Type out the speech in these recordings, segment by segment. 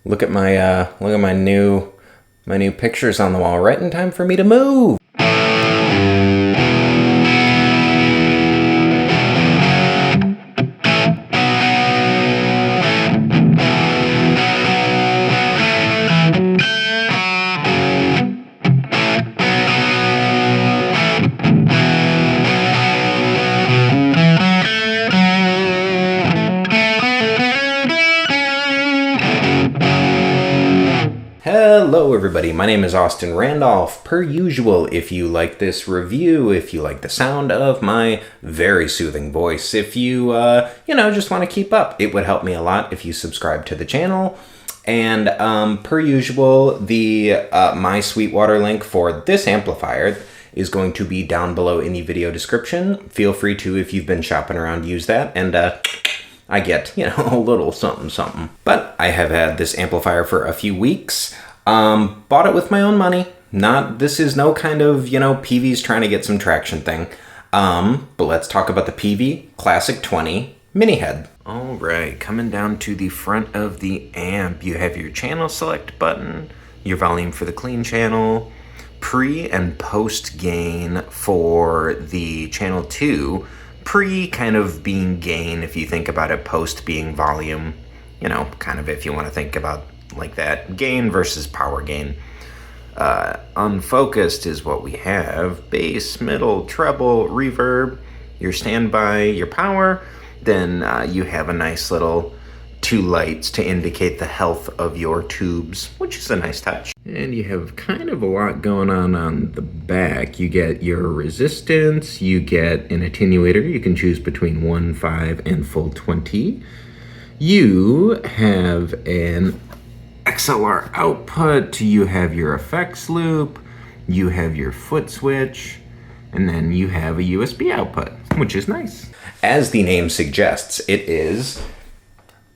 Look at my new pictures on the wall, right in time for me to move. Hello everybody, my name is Austin Randolph. Per usual, if you like this review, if you like the sound of my very soothing voice, if you, just want to keep up, it would help me a lot if you subscribe to the channel. And per usual, the My Sweetwater link for this amplifier is going to be down below in the video description. Feel free to, if you've been shopping around, use that, and I get, a little something something. But I have had this amplifier for a few weeks. Bought it with my own money. This is no kind of, Peavey's trying to get some traction thing. But let's talk about the Peavey Classic 20 Mini Head. All right, coming down to the front of the amp, you have your channel select button, your volume for the clean channel, pre and post gain for the channel 2. Pre kind of being gain if you think about it, post being volume, kind of if you want to think about like that, gain versus power gain. Unfocused is what we have, bass, middle, treble, reverb, your standby, your power. Then you have a nice little 2 lights to indicate the health of your tubes, which is a nice touch. And you have kind of a lot going on the back. You get your resistance, you get an attenuator. You can choose between 1, 5, and full 20. You have an XLR output, you have your effects loop, you have your foot switch, and then you have a USB output, which is nice. As the name suggests, it is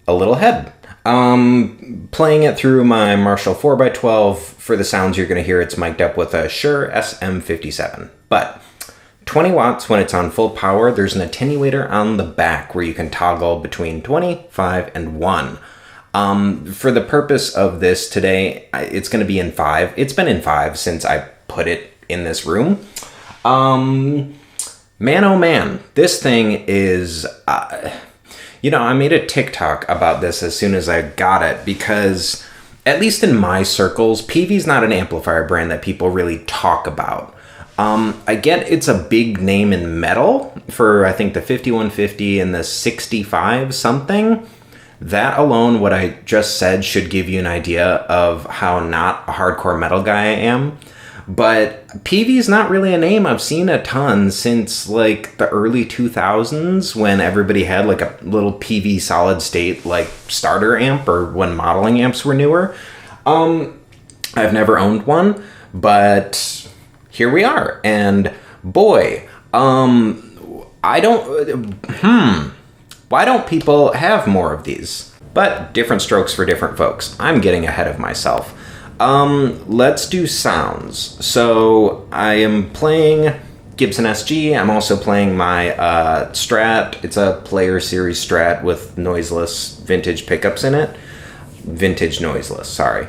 a little head. Playing it through my Marshall 4x12, for the sounds you're going to hear, it's mic'd up with a Shure SM57. But 20 watts when it's on full power. There's an attenuator on the back where you can toggle between 20, 5, and 1. For the purpose of this today, it's going to be in 5. It's been in 5 since I put it in this room. Man, oh man, this thing is, I made a TikTok about this as soon as I got it because, at least in my circles, Peavey's not an amplifier brand that people really talk about. I get it's a big name in metal for, I think, the 5150 and the 65 something. That alone, what I just said, should give you an idea of how not a hardcore metal guy I am. But Peavey's not really a name I've seen a ton since like the early 2000s when everybody had like a little Peavey solid state like starter amp, or when modeling amps were newer. I've never owned one, but here we are. And boy, why don't people have more of these? But different strokes for different folks. I'm getting ahead of myself. Let's do sounds. So I am playing Gibson SG. I'm also playing my Strat. It's a Player Series Strat with noiseless vintage pickups in it. Vintage noiseless, sorry.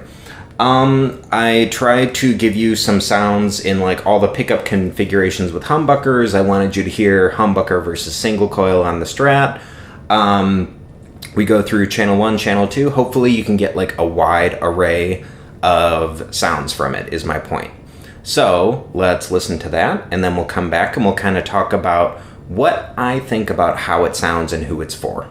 I tried to give you some sounds in like all the pickup configurations with humbuckers. I wanted you to hear humbucker versus single coil on the Strat. We go through channel 1, channel 2. Hopefully you can get like a wide array of sounds from it, is my point. So let's listen to that, and then we'll come back and we'll kind of talk about what I think about how it sounds and who it's for.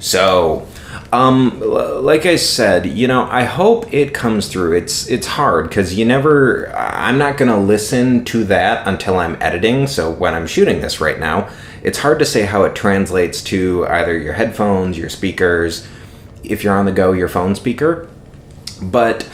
So, like I said, I hope it comes through. It's hard because I'm not going to listen to that until I'm editing. So when I'm shooting this right now, it's hard to say how it translates to either your headphones, your speakers, if you're on the go, your phone speaker. But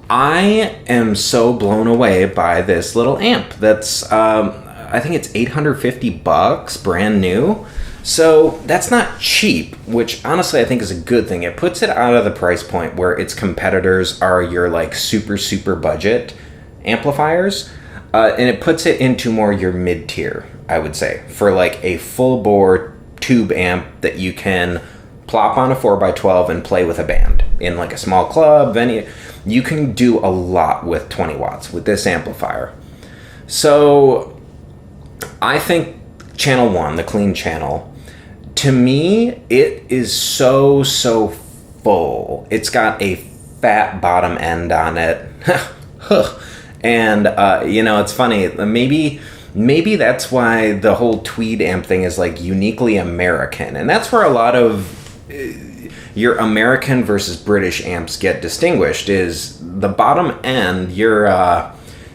I am so blown away by this little amp that's, I think it's $850, brand new. So that's not cheap, which honestly I think is a good thing. It puts it out of the price point where its competitors are your like super, super budget amplifiers. And it puts it into more your mid-tier, I would say, for like a full bore tube amp that you can plop on a 4x12 and play with a band in like a small club, venue. You can do a lot with 20 watts with this amplifier. So I think channel 1, the clean channel, to me, it is so full. It's got a fat bottom end on it. And, it's funny. Maybe that's why the whole tweed amp thing is like uniquely American. And that's where a lot of your American versus British amps get distinguished, is the bottom end.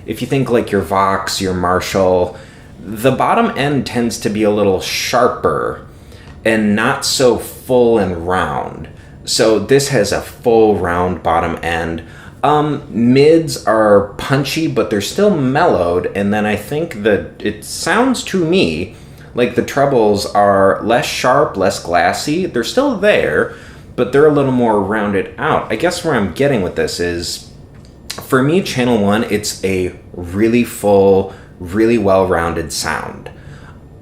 If you think like your Vox, your Marshall, the bottom end tends to be a little sharper and not so full and round. So this has a full round bottom end. Mids are punchy, but they're still mellowed. And then I think that it sounds to me like the trebles are less sharp, less glassy. They're still there, but they're a little more rounded out. I guess where I'm getting with this is, for me, channel 1, it's a really full, really well-rounded sound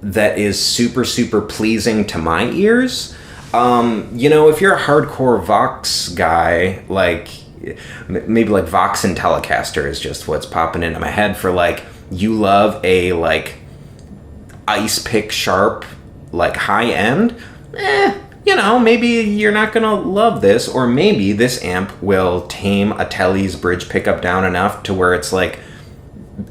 that is super, super pleasing to my ears. If you're a hardcore Vox guy, like maybe like Vox and Telecaster is just what's popping into my head for like, you love a like ice pick sharp, like high end, maybe you're not gonna love this, or maybe this amp will tame a Tele's bridge pickup down enough to where it's like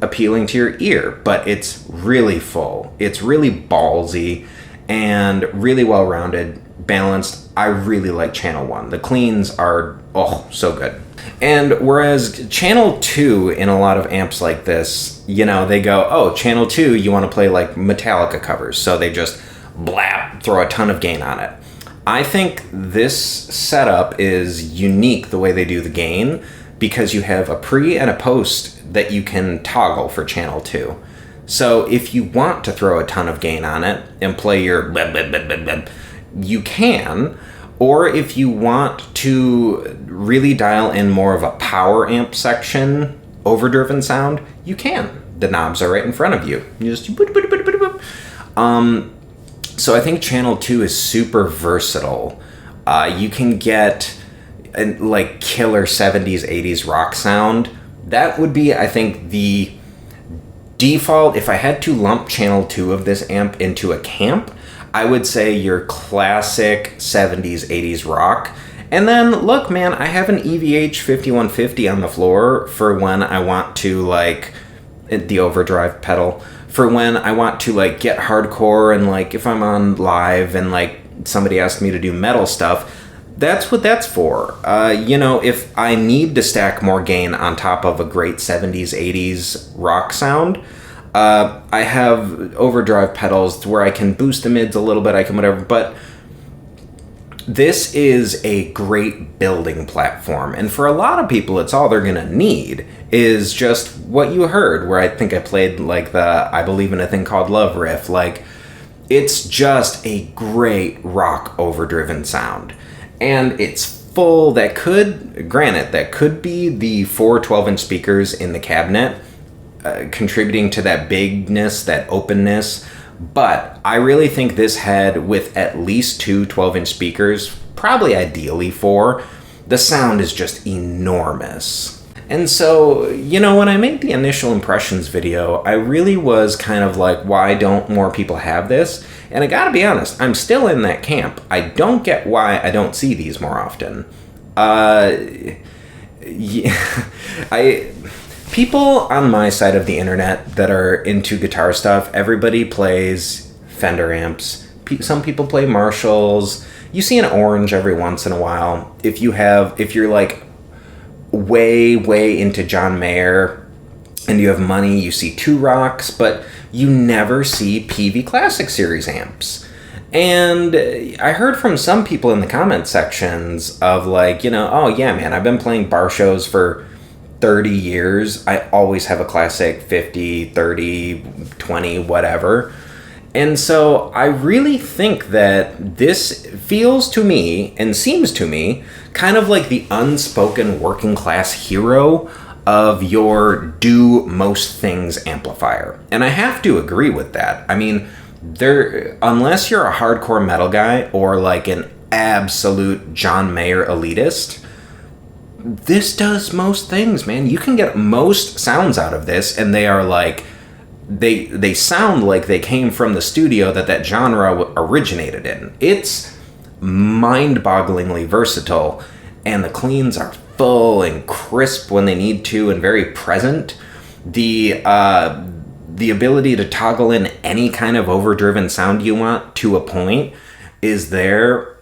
appealing to your ear. But it's really full, it's really ballsy, and really well-rounded, balanced. I really like channel 1. The cleans are so good. And whereas channel 2 in a lot of amps like this, they go, channel 2, you want to play like Metallica covers, so they just throw a ton of gain on it. I think this setup is unique the way they do the gain, because you have a pre and a post that you can toggle for channel 2. So if you want to throw a ton of gain on it and play your blah, blah, blah, blah, blah, you can. Or if you want to really dial in more of a power amp section, overdriven sound, you can. The knobs are right in front of you. You just so I think channel 2 is super versatile. You can get like killer 70s, 80s rock sound. That would be, I think, the default. If I had to lump channel 2 of this amp into a camp, I would say your classic 70s, 80s rock. And then, look, man, I have an EVH 5150 on the floor for when I want to, like, the overdrive pedal, for when I want to, like, get hardcore, and, like, if I'm on live and, like, somebody asked me to do metal stuff, that's what that's for. If I need to stack more gain on top of a great 70s, 80s rock sound, I have overdrive pedals where I can boost the mids a little bit, I can whatever, but this is a great building platform. And for a lot of people, it's all they're going to need is just what you heard, where I think I played like the I Believe in a Thing Called Love riff. Like, it's just a great rock overdriven sound. And it's full. That could be the 4 12-inch speakers in the cabinet contributing to that bigness, that openness. But I really think this head, with at least 2 12-inch speakers, probably ideally 4, the sound is just enormous. And so, when I made the initial impressions video, I really was kind of like, why don't more people have this? And I gotta be honest, I'm still in that camp. I don't get why I don't see these more often. People on my side of the internet that are into guitar stuff, everybody plays Fender amps. Some people play Marshalls. You see an orange every once in a while. If you're like way into John Mayer and you have money, you see 2 Rocks, but you never see Peavey Classic Series amps. And I heard from some people in the comment sections of like, oh yeah, man, I've been playing bar shows for 30 years. I always have a classic 50, 30, 20, whatever. And so I really think that this feels to me and seems to me kind of like the unspoken working class hero of your do most things amplifier. And I have to agree with that. I mean, unless you're a hardcore metal guy or like an absolute John Mayer elitist, this does most things, man. You can get most sounds out of this, and they are like, they sound like they came from the studio that genre originated in. It's mind-bogglingly versatile, and the cleans are full and crisp when they need to, and very present. The ability to toggle in any kind of overdriven sound you want to a point is there.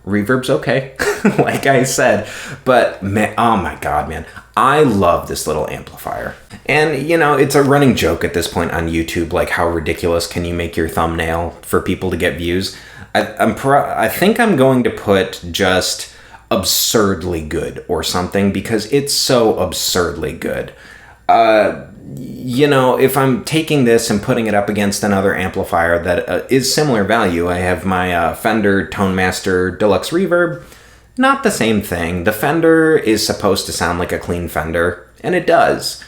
Reverb's okay, like I said, but man, oh my god, man, I love this little amplifier. And it's a running joke at this point on YouTube, like how ridiculous can you make your thumbnail for people to get views? I think I'm going to put just absurdly good or something, because it's so absurdly good. If I'm taking this and putting it up against another amplifier that is similar value, I have my Fender ToneMaster Deluxe Reverb. Not the same thing. The Fender is supposed to sound like a clean Fender, and it does.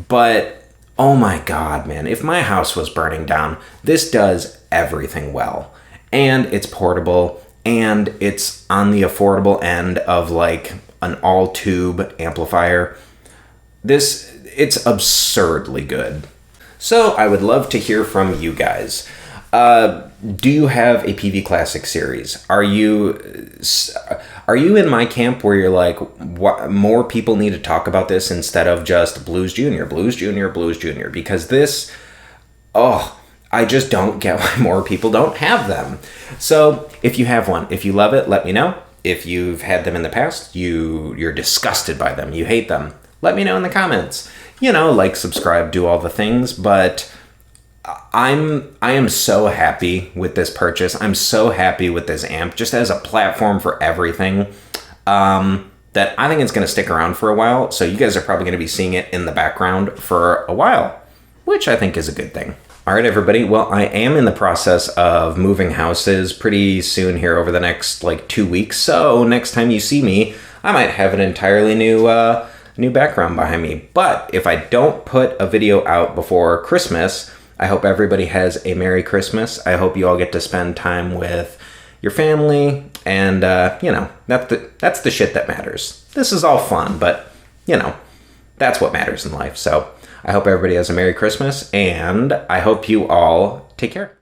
But, oh my god, man, if my house was burning down, this does everything well. And it's portable, and it's on the affordable end of like an all-tube amplifier. It's absurdly good. So I would love to hear from you guys. Do you have a Peavey Classic Series? Are you in my camp where you're like, more people need to talk about this instead of just Blues Junior? Because this, I just don't get why more people don't have them. So if you have one, if you love it, let me know. If you've had them in the past, you're disgusted by them, you hate them, let me know in the comments. Like, subscribe, do all the things, but I am so happy with this purchase. I'm so happy with this amp, just as a platform for everything, that I think it's going to stick around for a while. So you guys are probably going to be seeing it in the background for a while, which I think is a good thing. All right, everybody. Well, I am in the process of moving houses pretty soon here over the next 2 weeks. So next time you see me, I might have an entirely new background behind me. But if I don't put a video out before Christmas, I hope everybody has a Merry Christmas. I hope you all get to spend time with your family, and that's the shit that matters. This is all fun, but that's what matters in life. So I hope everybody has a Merry Christmas, and I hope you all take care.